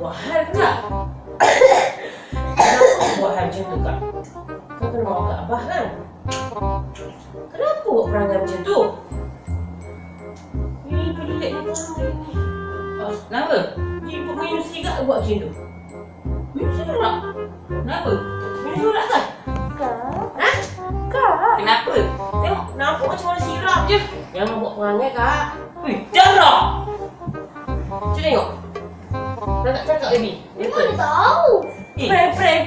buat hal kak? Kenapa buat hal macam tu kak? Kau kena bawa kat abah kan? Kenapa buat perangai macam tu? Ni pelik ni pun ni. Kenapa? Ni minum sigaret buat macam tu? Minum sigaret? Kenapa? Minum sigaret kan? Kak. Ha? Kak. Kenapa? Tengok, nampak macam mana sirap je. Jangan buat perangai kak. Wih, jangan! Cuba tengok. Nak cakap baby. Mana tahu? Prank.